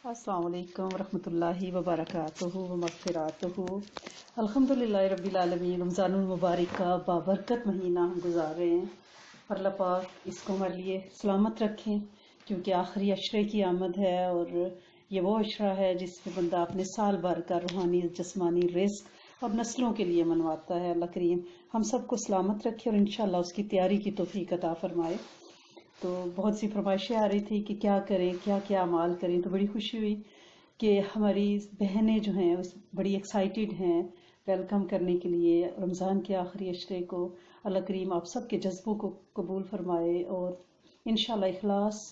السلام علیکم ورحمۃ اللہ وبرکاتہ ومغفراتہ۔ الحمدللہ رب العالمین۔ رمضان المبارک کا بابرکت مہینہ ہم گزار رہے ہیں۔ اللہ پاک اس کو ہمارے لیے سلامت رکھیں، کیونکہ آخری عشرے کی آمد ہے اور یہ وہ عشرہ ہے جس میں بندہ اپنے سال بھر کا روحانی جسمانی رزق اور نسلوں کے لیے منواتا ہے۔ اللہ کریم ہم سب کو سلامت رکھے اور انشاءاللہ اس کی تیاری کی توفیق عطا فرمائے۔ تو بہت سی فرمائشیں آ رہی تھی کہ کیا کریں، کیا کیا اعمال کریں، تو بڑی خوشی ہوئی کہ ہماری بہنیں جو ہیں بڑی ایکسائٹیڈ ہیں ویلکم کرنے کے لیے رمضان کے آخری عشرے کو۔ اللہ کریم آپ سب کے جذبوں کو قبول فرمائے اور انشاءاللہ اخلاص،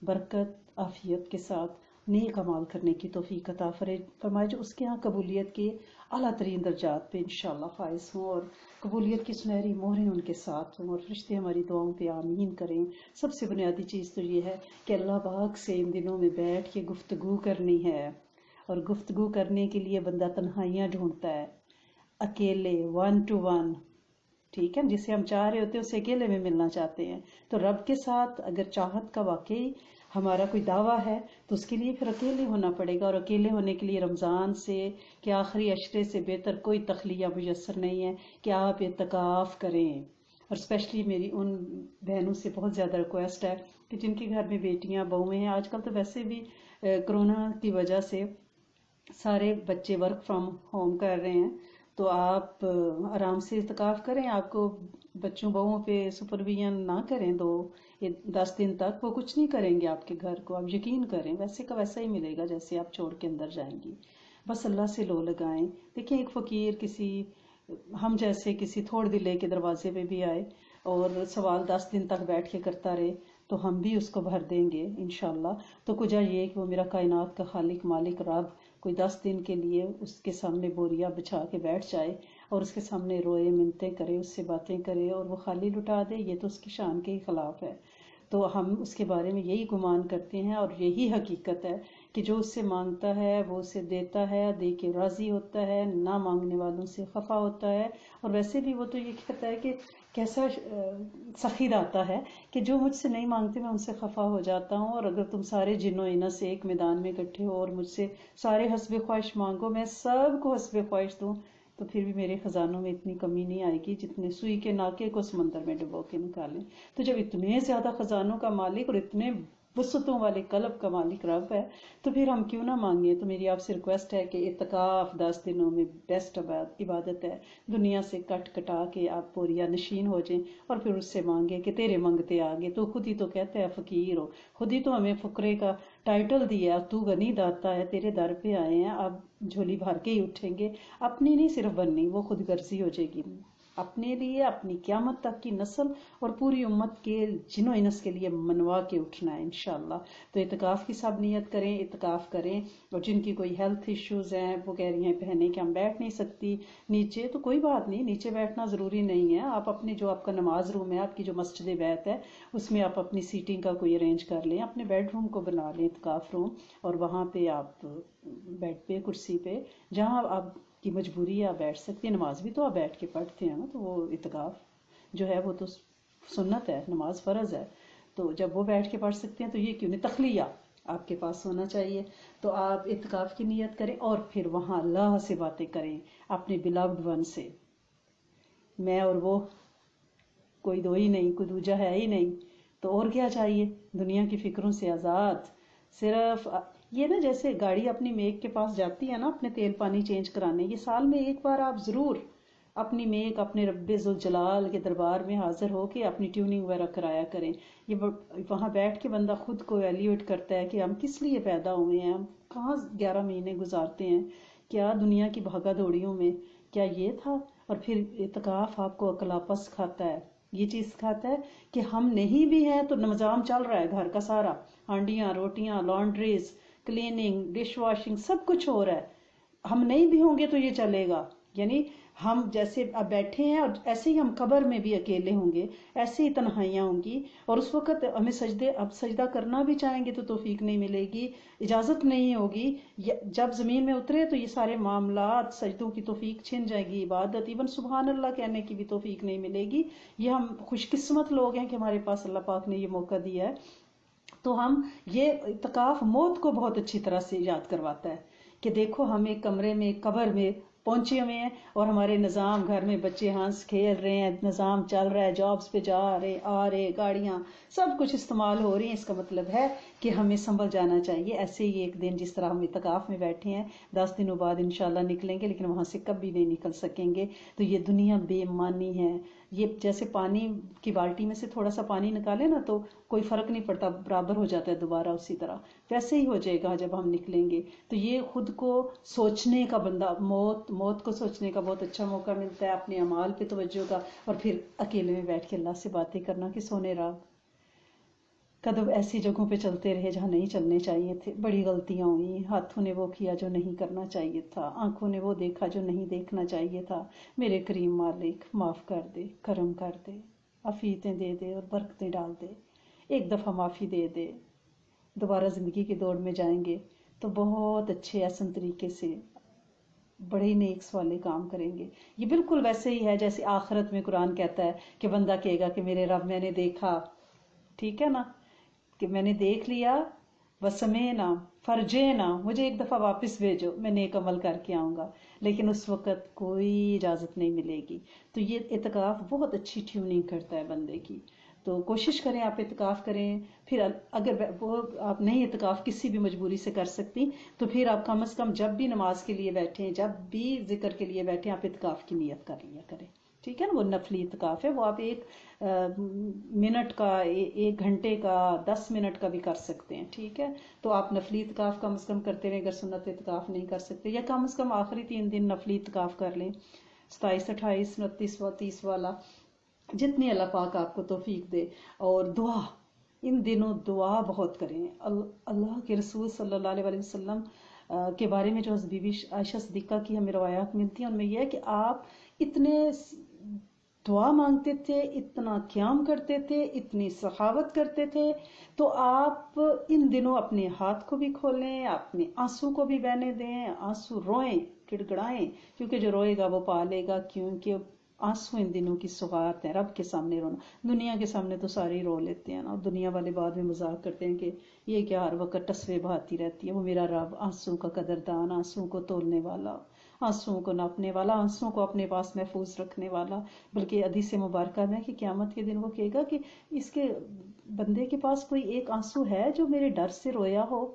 برکت، عافیت کے ساتھ نیک اعمال کرنے کی توفیق عطا فرمائے، جو اس کے ہاں قبولیت کے اعلیٰ ترین درجات پہ انشاءاللہ فائز ہوں اور قبولیت کی سنہری مہریں ان کے ساتھ ہوں اور فرشتے ہماری دعاؤں پہ آمین کریں۔ سب سے بنیادی چیز تو یہ ہے کہ اللہ پاک سے ان دنوں میں بیٹھ کے گفتگو کرنی ہے، اور گفتگو کرنے کے لیے بندہ تنہائیاں ڈھونڈتا ہے، اکیلے، ون ٹو ون، ٹھیک ہے، جسے ہم چاہ رہے ہوتے ہیں اسے اکیلے میں ملنا چاہتے ہیں۔ تو رب کے ساتھ اگر چاہت کا واقعی ہمارا کوئی دعویٰ ہے تو اس کے لیے پھر اکیلے ہونا پڑے گا، اور اکیلے ہونے کے لیے رمضان سے کہ آخری عشرے سے بہتر کوئی تخلیہ میسر نہیں ہے کہ آپ اعتکاف کریں۔ اور اسپیشلی میری ان بہنوں سے بہت زیادہ ریکویسٹ ہے کہ جن کے گھر میں بیٹیاں بہویں ہیں، آج کل تو ویسے بھی کرونا کی وجہ سے سارے بچے ورک فرام ہوم کر رہے ہیں، تو آپ آرام سے اعتکاف کریں۔ آپ کو بچوں بہوؤں پہ سپرویژن نہ کریں 10 دن تک، وہ کچھ نہیں کریں گے آپ کے گھر کو، آپ یقین کریں، ویسے کا ویسا ہی ملے گا جیسے آپ چھوڑ کے اندر جائیں گی۔ بس اللہ سے لو لگائیں۔ دیکھیں ایک فقیر ہم جیسے کسی تھوڑ دلے کے دروازے پہ بھی آئے اور سوال 10 دن تک بیٹھ کے کرتا رہے تو ہم بھی اس کو بھر دیں گے انشاءاللہ۔ تو کجا یہ کہ وہ میرا کائنات کا خالق مالک رب کوئی 10 دن کے لیے اس کے سامنے بوریا بچھا کے بیٹھ جائے اور اس کے سامنے روئے، منتیں کرے، اس سے باتیں کرے اور وہ خالی لٹا دے، یہ تو اس کی شان کے ہی خلاف ہے۔ تو ہم اس کے بارے میں یہی گمان کرتے ہیں اور یہی حقیقت ہے کہ جو اس سے مانگتا ہے وہ اسے دیتا ہے، دے کے راضی ہوتا ہے، نہ مانگنے والوں سے خفا ہوتا ہے۔ اور ویسے بھی وہ تو یہ کہتا ہے کہ کیسا سخی داتا ہے کہ جو مجھ سے نہیں مانگتے میں ان سے خفا ہو جاتا ہوں، اور اگر تم سارے جن و انس ایک میدان میں اکٹھے ہو اور مجھ سے سارے حسب خواہش مانگو، میں سب کو حسب خواہش دوں، تو پھر بھی میرے خزانوں میں اتنی کمی نہیں آئے گی جتنے سوئی کے ناکے کو سمندر میں ڈبو کے نکالیں۔ تو جب اتنے زیادہ خزانوں کا مالک اور اتنے وسعتوں والے قلب کا مالک رب ہے تو پھر ہم کیوں نہ مانگیں۔ تو میری آپ سے ریکویسٹ ہے کہ اعتکاف 10 دنوں میں بیسٹ عبادت ہے، دنیا سے کٹ کٹا کے آپ پوریا نشین ہو جائیں اور پھر اس سے مانگیں کہ تیرے منگتے آگے، تو خود ہی تو کہتا ہے فقیر ہو، خود ہی تو ہمیں فقرے کا ٹائٹل دیا، تو غنی داتا ہے، تیرے در پہ آئے ہیں، اب جھولی بھر کے ہی اٹھیں گے۔ اپنی نہیں صرف بننی، وہ خود غرضی ہو جائے گی، اپنے لیے، اپنی قیامت تک کی نسل اور پوری امت کے جن و انس کے لیے منوا کے اٹھنا ہے انشاءاللہ۔ تو اعتکاف کی سب نیت کریں، اعتکاف کریں، اور جن کی کوئی ہیلتھ ایشوز ہیں وہ کہہ رہی ہیں بہنیں کہ ہم بیٹھ نہیں سکتی نیچے، تو کوئی بات نہیں، نیچے بیٹھنا ضروری نہیں ہے، آپ اپنے جو آپ کا نماز روم ہے، آپ کی جو مسجد بیت ہے، اس میں آپ اپنی سیٹنگ کا کوئی ارینج کر لیں، اپنے بیڈ روم کو بنا لیں اعتکاف روم، اور وہاں پہ آپ بیڈ پہ، کرسی پہ، جہاں آپ کی مجبوری ہے آپ بیٹھ سکتے ہیں۔ نماز بھی تو آپ بیٹھ کے پڑھتے ہیں نا، تو وہ اعتکاف جو ہے وہ تو سنت ہے، نماز فرض ہے، تو جب وہ بیٹھ کے پڑھ سکتے ہیں تو یہ کیوں نہیں، تخلیہ آپ کے پاس ہونا چاہیے۔ تو آپ اعتکاف کی نیت کریں اور پھر وہاں اللہ سے باتیں کریں، اپنے بلاوڈ ون سے، میں اور وہ کوئی دو ہی نہیں، کوئی دوجا ہے ہی نہیں، تو اور کیا چاہیے، دنیا کی فکروں سے آزاد۔ صرف یہ نا جیسے گاڑی اپنی میک کے پاس جاتی ہے نا اپنے تیل پانی چینج کرانے، یہ سال میں ایک بار آپ ضرور اپنی میک اپنے رب ذوالجلال کے دربار میں حاضر ہو کے اپنی ٹیوننگ وغیرہ کرایا کریں۔ یہ وہاں بیٹھ کے بندہ خود کو ایویلیویٹ کرتا ہے کہ ہم کس لیے پیدا ہوئے ہیں، ہم کہاں 11 مہینے گزارتے ہیں، کیا دنیا کی بھاگا دوڑیوں میں کیا یہ تھا۔ اور پھر اعتکاف آپ کو عقل آپس سکھاتا ہے، یہ چیز سکھاتا ہے کہ ہم نہیں بھی ہیں تو نظام چل رہا ہے گھر کا سارا، ہانڈیاں، روٹیاں، لانڈریز، کلیننگ، ڈش واشنگ، سب کچھ ہو رہا ہے، ہم نہیں بھی ہوں گے تو یہ چلے گا۔ یعنی ہم جیسے اب بیٹھے ہیں اور ایسے ہی ہم قبر میں بھی اکیلے ہوں گے، ایسے ہی تنہائیاں ہوں گی، اور اس وقت ہمیں اب سجدہ کرنا بھی چاہیں گے تو توفیق نہیں ملے گی، اجازت نہیں ہوگی، جب زمین میں اترے تو یہ سارے معاملات سجدوں کی توفیق چھن جائے گی، عبادت ایون سبحان اللہ کہنے کی بھی توفیق نہیں ملے گی۔ یہ ہم خوش قسمت لوگ ہیں کہ ہمارے پاس اللہ پاک نے یہ موقع دیا ہے۔ تو ہم یہ اعتکاف موت کو بہت اچھی طرح سے یاد کرواتا ہے کہ دیکھو ہم ایک کمرے میں قبر میں پہنچے ہوئے ہیں اور ہمارے نظام گھر میں بچے ہنس کھیل رہے ہیں، نظام چل رہا ہے، جابس پہ جا رہے آ رہے، گاڑیاں سب کچھ استعمال ہو رہی ہیں۔ اس کا مطلب ہے کہ ہمیں سنبھل جانا چاہیے۔ ایسے ہی ایک دن جس طرح ہم اعتکاف میں بیٹھے ہیں 10 دنوں بعد انشاءاللہ نکلیں گے، لیکن وہاں سے کبھی نہیں نکل سکیں گے۔ تو یہ دنیا بے معنی ہے، یہ جیسے پانی کی بالٹی میں سے تھوڑا سا پانی نکالے نا تو کوئی فرق نہیں پڑتا، برابر ہو جاتا ہے دوبارہ اسی طرح، ویسے ہی ہو جائے گا جب ہم نکلیں گے۔ تو یہ خود کو سوچنے کا، بندہ موت کو سوچنے کا بہت اچھا موقع ملتا ہے، اپنے اعمال پہ توجہ کا، اور پھر اکیلے میں بیٹھ کے اللہ سے باتیں کرنا کہ سونے رات قدم ایسی جگہوں پہ چلتے رہے جہاں نہیں چلنے چاہیے تھے، بڑی غلطیاں ہوئی، ہاتھوں نے وہ کیا جو نہیں کرنا چاہیے تھا، آنکھوں نے وہ دیکھا جو نہیں دیکھنا چاہیے تھا۔ میرے کریم مالک معاف کر دے، کرم کر دے، عافیتیں دے دے اور برکتیں ڈال دے۔ ایک دفعہ معافی دے دے، دوبارہ زندگی کی دوڑ میں جائیں گے تو بہت اچھے احسن طریقے سے بڑے ہی نیک والے کام کریں گے۔ یہ بالکل ویسے ہی ہے جیسے آخرت میں قرآن کہتا ہے کہ بندہ کہے گا کہ میرے رب میں نے دیکھا، ٹھیک ہے نا، کہ میں نے دیکھ لیا، وسمینا فرجینا، مجھے ایک دفعہ واپس بھیجو، میں نیک عمل کر کے آؤں گا، لیکن اس وقت کوئی اجازت نہیں ملے گی۔ تو یہ اعتکاف بہت اچھی ٹیوننگ کرتا ہے بندے کی۔ تو کوشش کریں آپ اعتکاف کریں، پھر اگر وہ آپ نہیں اعتکاف کسی بھی مجبوری سے کر سکتی تو پھر آپ کم از کم جب بھی نماز کے لیے بیٹھیں، جب بھی ذکر کے لیے بیٹھیں، آپ اعتکاف کی نیت کر لیا کریں، ٹھیک ہے نا۔ وہ نفلی اعتکاف ہے، وہ آپ ایک منٹ کا، 1 گھنٹے کا، 10 منٹ کا بھی کر سکتے ہیں، ٹھیک ہے۔ تو آپ نفلی اعتکاف کم از کم کرتے رہیں اگر سنت اعتکاف نہیں کر سکتے، یا کم از کم آخری 3 دن نفلی اعتکاف کر لیں، 27، 28، 29 و 30 والا، جتنی اللہ پاک آپ کو توفیق دے۔ اور دعا، ان دنوں دعا بہت کریں۔ اللہ کے رسول صلی اللہ علیہ وسلم کے بارے میں جو بی بی عائشہ صدیقہ کی ہمیں روایات ملتی ہیں، ان میں یہ ہے کہ آپ اتنے دعا مانگتے تھے، اتنا قیام کرتے تھے، اتنی سخاوت کرتے تھے۔ تو آپ ان دنوں اپنے ہاتھ کو بھی کھولیں، اپنے آنسو کو بھی بہنے دیں، آنسو روئیں، گڑ گڑائیں، کیونکہ جو روئے گا وہ پا لے گا، کیونکہ آنسو ان دنوں کی سوغات ہے۔ رب کے سامنے رونا، دنیا کے سامنے تو سارے ہی رو لیتے ہیں نا، دنیا والے بعد میں مذاق کرتے ہیں کہ یہ کیا ہر وقت ٹسوے بہاتی رہتی ہے۔ وہ میرا رب آنسو کا قدردان، آنسو کو تولنے والا، آنسو کو ناپنے والا، آنسو کو اپنے پاس محفوظ رکھنے والا۔ بلکہ حدیث مبارکہ میں کہ قیامت کے دن وہ کہے گا کہ اس کے بندے کے پاس کوئی ایک آنسو ہے جو میرے ڈر سے رویا ہو؟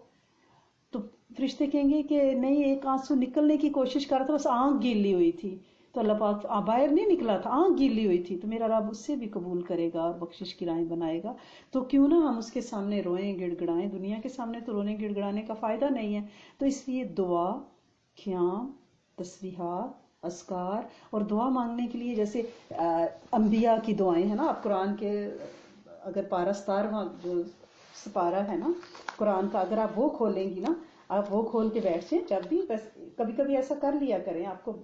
تو فرشتے کہیں گے کہ نہیں، ایک آنسو نکلنے کی کوشش کر رہا تھا، بس آنکھ گیلی ہوئی تھی، تو اللہ پاک باہر نہیں نکلا تھا، آنکھ گیلی ہوئی تھی، تو میرا رب اس سے بھی قبول کرے گا اور بخشش کی راہیں بنائے گا۔ تو کیوں نہ ہم اس کے سامنے روئیں، گڑ گڑائیں۔ دنیا کے سامنے تو رونے گڑ گڑانے کا فائدہ نہیں ہے۔ تو اس لیے دعا، قیام، تسبیحات، اذکار، اور دعا مانگنے کے لیے جیسے انبیاء کی دعائیں ہیں نا، آپ قرآن کے اگر پارہ 17واں جو سپارہ ہے نا قرآن کا، اگر آپ وہ کھولیں گی نا، آپ وہ کھول کے بیٹھ جائیں جب بھی، بس کبھی کبھی ایسا کر لیا کریں، آپ کو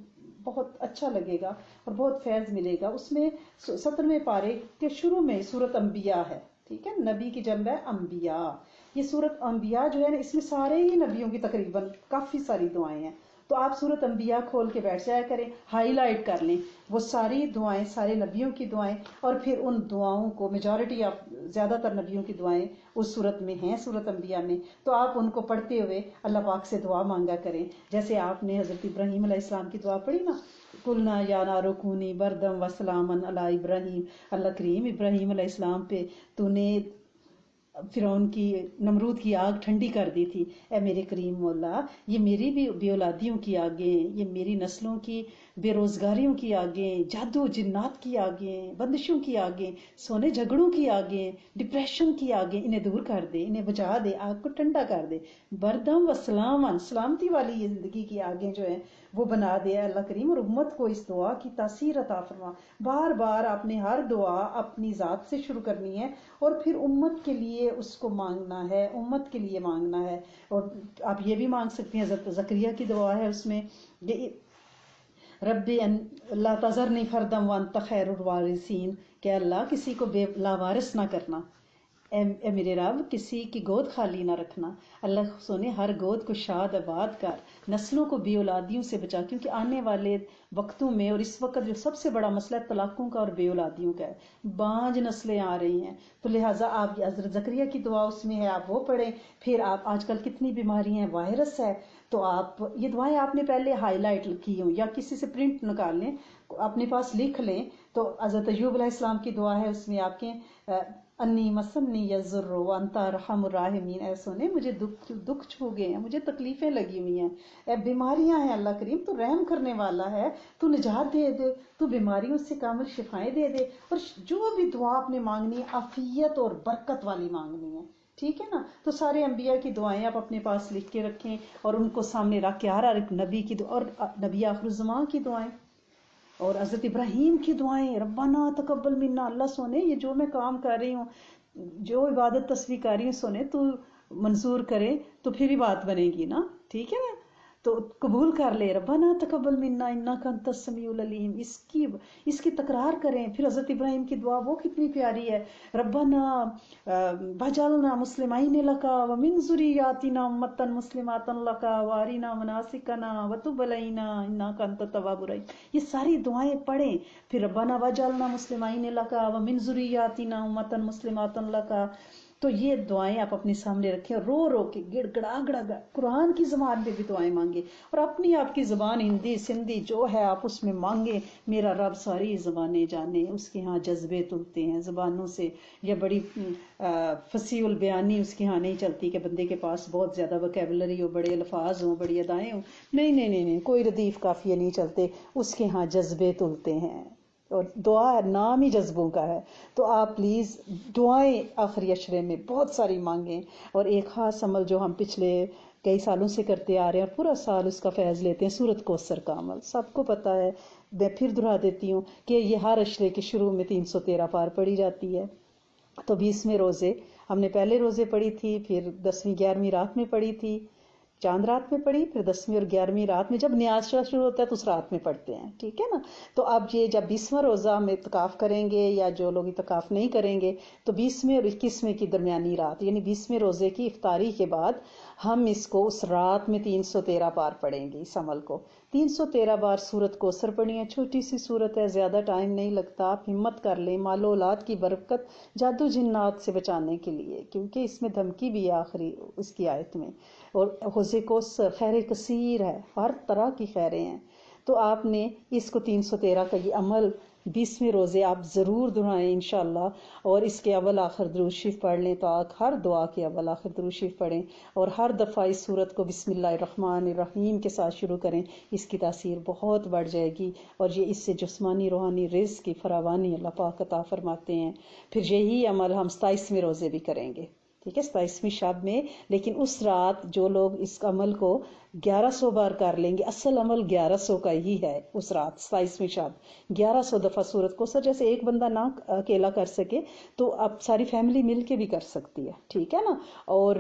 بہت اچھا لگے گا اور بہت فیض ملے گا۔ اس میں 17ویں پارے کے شروع میں سورت انبیاء ہے، ٹھیک ہے، نبی کی جمع ہے انبیاء۔ یہ سورت انبیاء جو ہے نا، اس میں سارے ہی نبیوں کی تقریباً کافی ساری دعائیں ہیں۔ تو آپ سورت انبیاء کھول کے بیٹھ جایا کریں، ہائی لائٹ کر لیں وہ ساری دعائیں، سارے نبیوں کی دعائیں، اور پھر ان دعاؤں کو، میجورٹی آف زیادہ تر نبیوں کی دعائیں اس سورت میں ہیں، سورت انبیاء میں، تو آپ ان کو پڑھتے ہوئے اللہ پاک سے دعا مانگا کریں۔ جیسے آپ نے حضرت ابراہیم علیہ السلام کی دعا پڑھی نا، قلنا یا نار کونی بردم وسلاما علی ابراہیم، اللہ کریم ابراہیم علیہ السلام پہ تو نے فرعون کی، نمرود کی آگ ٹھنڈی کر دی تھی، اے میرے کریم مولا، یہ میری بھی بے اولادیوں کی آگیں، یہ میری نسلوں کی بے روزگاریوں کی آگیں، جادو جنات کی آگیں، بندشوں کی آگیں، سونے جھگڑوں کی آگیں، ڈپریشن کی آگیں، انہیں دور کر دے، انہیں بجھا دے، آگ کو ٹھنڈا کر دے، بردم و سلاما، سلامتی والی یہ زندگی کی آگیں جو ہیں وہ بنا دے اللہ کریم، اور امت کو اس دعا کی تاثیر عطا فرما۔ بار بار آپ نے ہر دعا اپنی ذات سے شروع کرنی ہے اور پھر امت کے لیے اس کو مانگنا ہے، امت کے لیے مانگنا ہے۔ اور آپ یہ بھی مانگ سکتے ہیں، حضرت زکریا کی دعا ہے اس میں، رب لا تذرنی فردم وانت خیر الوارثین، کہ اللہ کسی کو بے لاوارث نہ کرنا، اے میرے رب کسی کی گود خالی نہ رکھنا، اللہ سونے ہر گود کو شاد آباد کر، نسلوں کو بے اولادیوں سے بچا، کیونکہ آنے والے وقتوں میں اور اس وقت جو سب سے بڑا مسئلہ طلاقوں کا اور بے اولادیوں کا ہے، بانج نسلیں آ رہی ہیں، تو لہٰذا آپ حضرت زکریا کی دعا اس میں ہے، آپ وہ پڑھیں۔ پھر آپ آج کل کتنی بیماری ہیں، وائرس ہے، تو آپ یہ دعائیں آپ نے پہلے ہائی لائٹ کی ہوں یا کسی سے پرنٹ نکال لیں، اپنے پاس لکھ لیں۔ تو حضرت ایوب علیہ السلام کی دعا ہے، اس میں آپ کے انی مسنی یضر وانت ارحم الراحمین، اے سونے مجھے دکھ چھو گئے ہیں، مجھے تکلیفیں لگی ہوئی ہیں، اے بیماریاں ہیں، اللہ کریم تو رحم کرنے والا ہے، تو نجات دے دے، تو بیماریوں سے کامل شفائیں دے دے، اور جو بھی دعا آپ نے مانگنی ہے عافیت اور برکت والی مانگنی ہے، ٹھیک ہے نا؟ تو سارے انبیاء کی دعائیں آپ اپنے پاس لکھ کے رکھیں اور ان کو سامنے رکھ کے ہر ایک نبی کی دعا اور نبی آخر الزمان کی دعائیں اور حضرت ابراہیم کی دعائیں، ربنا تقبل منا، اللہ سونے یہ جو میں کام کر رہی ہوں، جو عبادت تسبیح کر رہی ہوں، سونے تو منظور کرے تو پھر ہی بات بنے گی نا، ٹھیک ہے نا؟ تو قبول کر لے، ربنا تقبل منا انک انت السمیع العلیم، اس کی تکرار کریں۔ پھر حضرت ابراہیم کی دعا وہ کتنی پیاری ہے، ربنا بجعلنا مسلمین لک ومن ذریاتنا امۃ مسلمات لک وارنا مناسکنا وتب علینا انک انت التواب الرحیم، یہ ساری دعائیں پڑھیں۔ پھر ربنا وجعلنا مسلمین لک ومن ذریاتنا امۃ مسلمات لک، تو یہ دعائیں آپ اپنے سامنے رکھیں، رو رو کے گڑ گڑا گڑا گڑ قرآن کی زبان پہ بھی دعائیں مانگیں، اور اپنی آپ کی زبان ہندی سندھی جو ہے آپ اس میں مانگیں۔ میرا رب ساری زبانیں جانے، اس کے ہاں جذبے تلتے ہیں زبانوں سے، یا بڑی فصیح البیانی اس کے ہاں نہیں چلتی کہ بندے کے پاس بہت زیادہ وکیبلری ہو، بڑے الفاظ ہوں، بڑی ادائیں ہوں، نہیں نہیں نہیں نہیں، کوئی ردیف قافیے نہیں چلتے، اس کے ہاں جذبے تلتے ہیں، اور دعا نام ہی جذبوں کا ہے۔ تو آپ پلیز دعائیں آخری عشرے میں بہت ساری مانگیں، اور ایک خاص عمل جو ہم پچھلے کئی سالوں سے کرتے آ رہے ہیں اور پورا سال اس کا فیض لیتے ہیں، سورت کوثر کا عمل سب کو پتہ ہے، میں پھر دہرا دیتی ہوں کہ یہ ہر عشرے کے شروع میں 313 پار پڑھی جاتی ہے۔ تو 20ویں روزے ہم نے پہلے روزے پڑھی تھی، پھر 10ویں 11ویں رات میں پڑھی تھی، چاند رات میں پڑھی، پھر 10ویں اور 11ویں رات میں جب نیاز شروع ہوتا ہے تو اس رات میں پڑھتے ہیں، ٹھیک ہے نا؟ تو اب یہ جب 20واں روزہ ہم اعتکاف کریں گے یا جو لوگ اعتکاف نہیں کریں گے تو 20ویں اور 21ویں کی درمیانی رات یعنی 20ویں روزے کی افطاری کے بعد ہم اس کو اس رات میں 313 بار پڑھیں گے، اس عمل کو 313 بار سورت کوثر پڑھنی ہے۔ چھوٹی سی سورت ہے، زیادہ ٹائم نہیں لگتا، آپ ہمت کر لیں، مال و اولاد کی برکت جادو جنات سے بچانے کے لیے، کیونکہ اس میں دھمکی بھی ہے آخری اس کی آیت میں، اور حوض کوثر خیر کثیر ہے، ہر طرح کی خیریں ہیں۔ تو آپ نے اس کو 313 کا یہ عمل 20ویں روزے آپ ضرور دہرائیں انشاءاللہ، اور اس کے اول آخر درود شریف پڑھ لیں، تو آپ ہر دعا کے اول آخر درود شریف پڑھیں، اور ہر دفعہ اس سورت کو بسم اللہ الرحمن الرحیم کے ساتھ شروع کریں، اس کی تاثیر بہت بڑھ جائے گی، اور یہ اس سے جسمانی روحانی رزق کی فراوانی اللہ پاک عطا فرماتے ہیں۔ پھر یہی عمل ہم 27ویں روزے بھی کریں گے، ٹھیک ہے، 27ویں شب میں، لیکن اس رات جو لوگ اس عمل کو 1100 بار کر لیں گے، اصل عمل 1100 کا ہی ہے، اس رات 27ویں شب 1100 دفعہ سورت کو سر، جیسے ایک بندہ نہ اکیلا کر سکے تو اب ساری فیملی مل کے بھی کر سکتی ہے، ٹھیک ہے نا؟ اور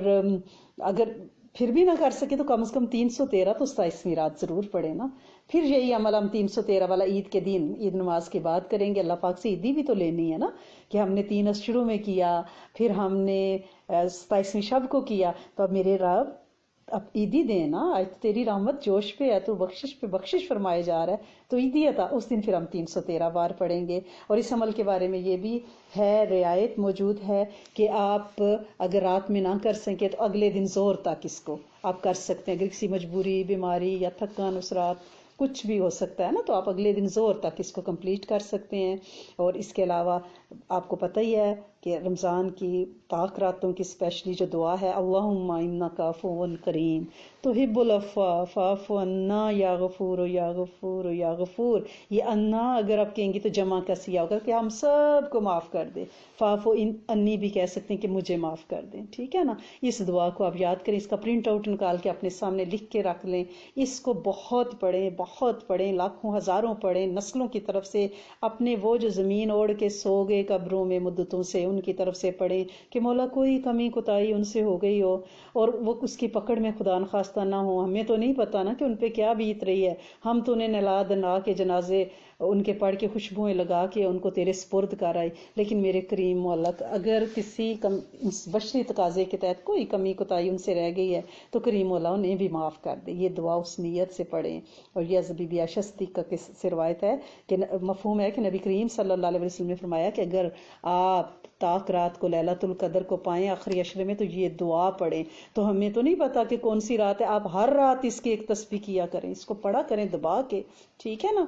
اگر پھر بھی نہ کر سکے تو کم از کم 313 تو 27ویں رات ضرور پڑھے نا۔ پھر یہی عمل ہم 313 والا عید کے دن، عید نماز کے بعد کریں گے، اللہ پاک سے عیدی بھی تو لینی ہے نا، کہ ہم نے 3 شروع میں کیا، پھر ہم نے 27ویں شب کو کیا، تو اب میرے رب اب عیدی دے نا، آج تیری رحمت جوش پہ ہے، تو بخشش پہ بخشش فرمائے جا رہا ہے، تو عیدی عطا اس دن پھر ہم 313 بار پڑھیں گے۔ اور اس عمل کے بارے میں یہ بھی ہے، رعایت موجود ہے کہ آپ اگر رات میں نہ کر سکیں تو اگلے دن زور تک اس کو آپ کر سکتے ہیں، اگر کسی مجبوری، بیماری یا تھکن اس رات کچھ بھی ہو سکتا ہے نا، تو آپ اگلے دن زور تک اس کو کمپلیٹ کر سکتے ہیں۔ اور اس کے علاوہ آپ کو پتہ ہی ہے کہ رمضان کی پاک راتوں کی اسپیشلی جو دعا ہے، اللہم انک عفو کریم تحب العفو فاعف عنا یا غفور یا غفور یا غفور، یہ انا اگر آپ کہیں گے تو جمع کا سیاہ ہوگا کہ ہم سب کو معاف کر دے، فاعف انی بھی کہہ سکتے ہیں کہ مجھے معاف کر دیں، ٹھیک ہے نا؟ اس دعا کو آپ یاد کریں، اس کا پرنٹ آؤٹ نکال کے اپنے سامنے لکھ کے رکھ لیں، اس کو بہت پڑھیں، لاکھوں ہزاروں پڑھیں، نسلوں کی طرف سے، اپنے وہ جو زمین اوڑھ کے سو گئے قبروں میں مدتوں سے ان کی طرف سے پڑھیں کہ مولا کوئی کمی کوتاہی ان سے ہو گئی ہو، اور وہ اس کی پکڑ میں خدا نخواستہ نہ ہو، ہمیں تو نہیں پتا نا کہ ان پہ کیا بیت رہی ہے، ہم تو انہیں نہلا دھلا کے جنازے ان کے پڑھ کے خوشبوئیں لگا کے ان کو تیرے سپرد کر آئی، لیکن میرے کریم مولا اگر کسی بشری تقاضے کے تحت کوئی کمی کوتاہی ان سے رہ گئی ہے تو کریم مولا انہیں بھی معاف کر دے۔ یہ دعا اس نیت سے پڑھیں۔ اور یہ بی بی عائشہ صدیقہ سے روایت ہے کہ مفہوم ہے کہ نبی کریم صلی اللہ علیہ وسلم نے فرمایا کہ اگر آپ طاق رات کو لیلۃ القدر کو پائیں آخری عشرے میں تو یہ دعا پڑھیں۔ تو ہمیں تو نہیں پتا کہ کون سی رات ہے، آپ ہر رات اس کی ایک تسبیح کیا کریں، اس کو پڑھا کریں دبا کے، ٹھیک ہے نا۔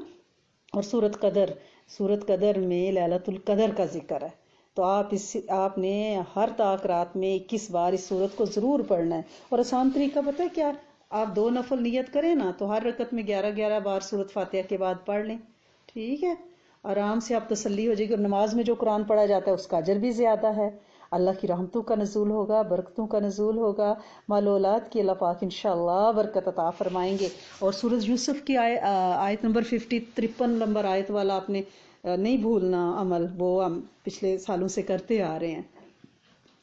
اور سورت قدر میں لیلۃ القدر کا ذکر ہے، تو آپ نے ہر طاق رات میں 21 بار اس سورت کو ضرور پڑھنا ہے۔ اور آسان طریقہ پتہ ہے کیا؟ آپ 2 نفل نیت کریں نا تو ہر رکعت میں 11 بار سورت فاتحہ کے بعد پڑھ لیں، ٹھیک ہے، آرام سے آپ تسلی ہو جائے گی۔ اور نماز میں جو قرآن پڑھا جاتا ہے اس کا اجر بھی زیادہ ہے، اللہ کی رحمتوں کا نزول ہوگا، برکتوں کا نزول ہوگا، مال و اولاد کی اللہ پاک انشاءاللہ برکت عطا فرمائیں گے۔ اور سورۃ یوسف کی آیت نمبر 53 نمبر آیت والا آپ نے نہیں بھولنا عمل، وہ ہم پچھلے سالوں سے کرتے آ رہے ہیں۔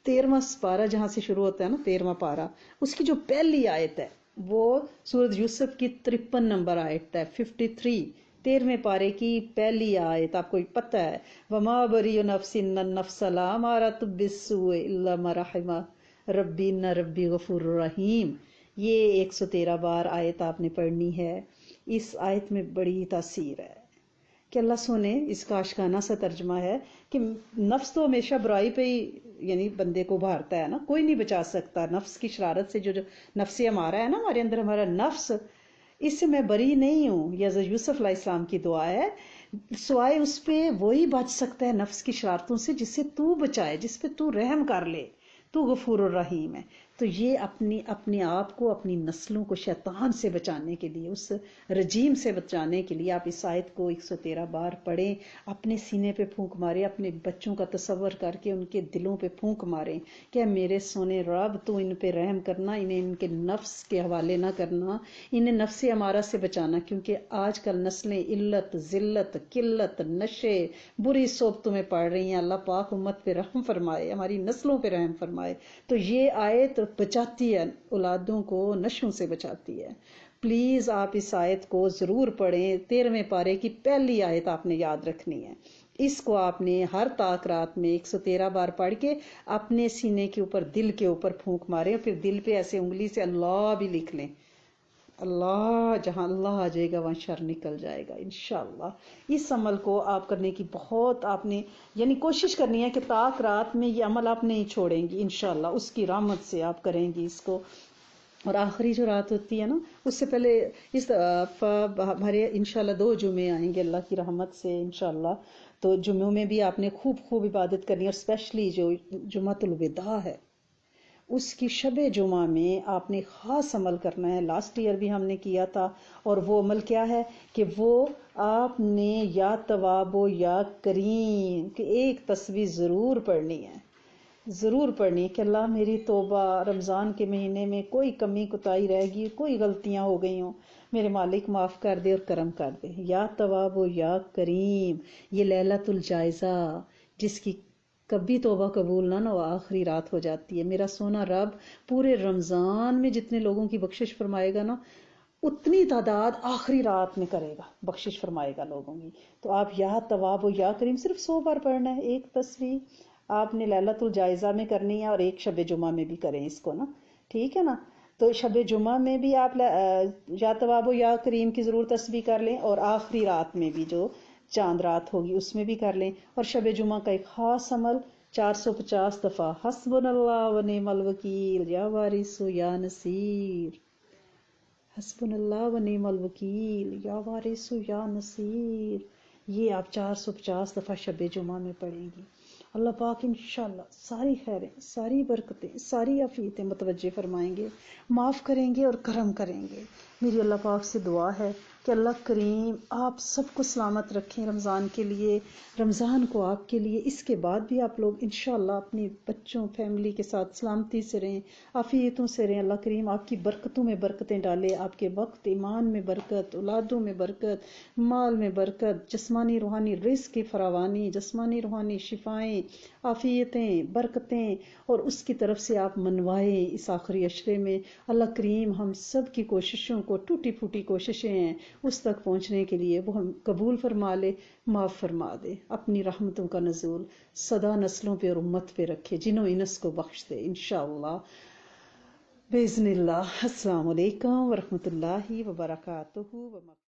13واں پارہ جہاں سے شروع ہوتا ہے نا، 13واں پارہ، اس کی جو پہلی آیت ہے وہ سورۃ یوسف کی 53 نمبر آیت ہے، 53، 13ویں پارے کی پہلی آیت، آپ کو پتہ ہے وما بری نفس ان النفس لا امارۃ بالسوء الا ما رحم ربی ان ربی غفور رحیم۔ یہ 113 بار آیت آپ نے پڑھنی ہے۔ اس آیت میں بڑی تاثیر ہے کہ اللہ سونے، اس کا عاشقانہ سا ترجمہ ہے کہ نفس تو ہمیشہ برائی پہ ہی یعنی بندے کو ابھارتا ہے نا، کوئی نہیں بچا سکتا نفس کی شرارت سے۔ جو نفس ہمارا ہے نا، ہمارے اندر ہمارا نفس، اس سے میں بری نہیں ہوں۔ یہ حضرت یوسف علیہ السلام کی دعا ہے، سوائے اس پہ وہی بچ سکتا ہے نفس کی شرارتوں سے جس سے تو بچائے، جس پہ تو رحم کر لے، تو غفور الرحیم ہے۔ تو یہ اپنے آپ کو، اپنی نسلوں کو شیطان سے بچانے کے لیے، اس رجیم سے بچانے کے لیے آپ اس آیت کو 113 بار پڑھیں، اپنے سینے پہ پھونک ماریں، اپنے بچوں کا تصور کر کے ان کے دلوں پہ پھونک ماریں کہ میرے سونے رب تو ان پہ رحم کرنا، انہیں ان کے نفس کے حوالے نہ کرنا، انہیں نفس امارہ سے بچانا، کیونکہ آج کل نسلیں علت، ذلت، قلت، نشے، بری صحبتوں میں پڑ رہی ہیں۔ اللہ پاک امت پہ رحم فرمائے، ہماری نسلوں پہ رحم فرمائے۔ تو یہ آیت بچاتی ہے، اولادوں کو نشوں سے بچاتی ہے۔ پلیز آپ اس آیت کو ضرور پڑھیں، 13ویں پارے کی پہلی آیت آپ نے یاد رکھنی ہے۔ اس کو آپ نے ہر طاق رات میں 113 بار پڑھ کے اپنے سینے کے اوپر، دل کے اوپر پھونک مارے، اور پھر دل پہ ایسے انگلی سے اللہ بھی لکھ لیں۔ اللہ، جہاں اللہ آ جائے گا وہاں شر نکل جائے گا انشاءاللہ۔ اس عمل کو آپ کرنے کی بہت آپ نے یعنی کوشش کرنی ہے کہ طاق رات میں یہ عمل آپ نہیں چھوڑیں گی انشاءاللہ، اس کی رحمت سے آپ کریں گی اس کو۔ اور آخری جو رات ہوتی ہے نا، اس سے پہلے ہمارے انشاءاللہ 2 جمعے آئیں گے اللہ کی رحمت سے انشاءاللہ، تو جمعوں میں بھی آپ نے خوب عبادت کرنی ہے، اور اسپیشلی جو جمعۃ الوداع ہے اس کی شب جمعہ میں آپ نے خاص عمل کرنا ہے۔ لاسٹ ایئر بھی ہم نے کیا تھا، اور وہ عمل کیا ہے کہ وہ آپ نے یا تواب و یا کریم کہ ایک تسبیح ضرور پڑھنی ہے، ضرور پڑھنی ہے کہ اللہ میری توبہ، رمضان کے مہینے میں کوئی کمی کوتاہی رہ گئی، کوئی غلطیاں ہو گئی ہوں، میرے مالک معاف کر دے اور کرم کر دے۔ یا تواب و یا کریم، یہ لیلۃ الجائزہ جس کی کبھی توبہ قبول نہ ہو، آخری رات ہو جاتی ہے۔ میرا سونا رب پورے رمضان میں جتنے لوگوں کی بخشش فرمائے گا نا، اتنی تعداد آخری رات میں کرے گا، بخشش فرمائے گا لوگوں کی۔ تو آپ یا تواب و یا کریم صرف 100 بار پڑھنا ہے، ایک تسبیح آپ نے لیلۃ الجائزہ میں کرنی ہے، اور ایک شب جمعہ میں بھی کریں اس کو نا، ٹھیک ہے نا۔ تو شب جمعہ میں بھی آپ یا تواب و یا کریم کی ضرور تسبیح کر لیں، اور آخری رات میں بھی جو چاند رات ہوگی اس میں بھی کر لیں۔ اور شب جمعہ کا ایک خاص عمل 450 دفعہ حسبنا اللہ و نعم الوکیل یا وارث یا نصیر، حسبنا اللہ و نعم الوکیل یا وارث یا نصیر، یہ آپ 450 دفعہ شب جمعہ میں پڑھیں گی۔ اللہ پاک انشاءاللہ ساری خیریں، ساری برکتیں، ساری عافیتیں متوجہ فرمائیں گے، معاف کریں گے اور کرم کریں گے۔ میری اللہ پاک سے دعا ہے کہ اللہ کریم آپ سب کو سلامت رکھیں رمضان کے لیے، رمضان کو آپ کے لیے، اس کے بعد بھی آپ لوگ انشاءاللہ اپنی بچوں، فیملی کے ساتھ سلامتی سے رہیں، عافیتوں سے رہیں۔ اللہ کریم آپ کی برکتوں میں برکتیں ڈالے، آپ کے وقت ایمان میں برکت، اولادوں میں برکت، مال میں برکت، جسمانی روحانی رزق کی فراوانی، جسمانی روحانی شفائیں، عافیتیں، برکتیں، اور اس کی طرف سے آپ منوائیں اس آخری عشرے میں۔ اللہ کریم ہم سب کی کوششوں کو ٹوٹی پھوٹی کوششیں ہیں اس تک پہنچنے کے لیے وہ ہم قبول فرما لے، معاف فرما دے، اپنی رحمتوں کا نزول سدا نسلوں پہ اور امت پہ رکھے، جنوں انس کو بخش دے انشاءاللہ بإذن اللہ۔ السلام علیکم ورحمۃ اللہ وبرکاتہ۔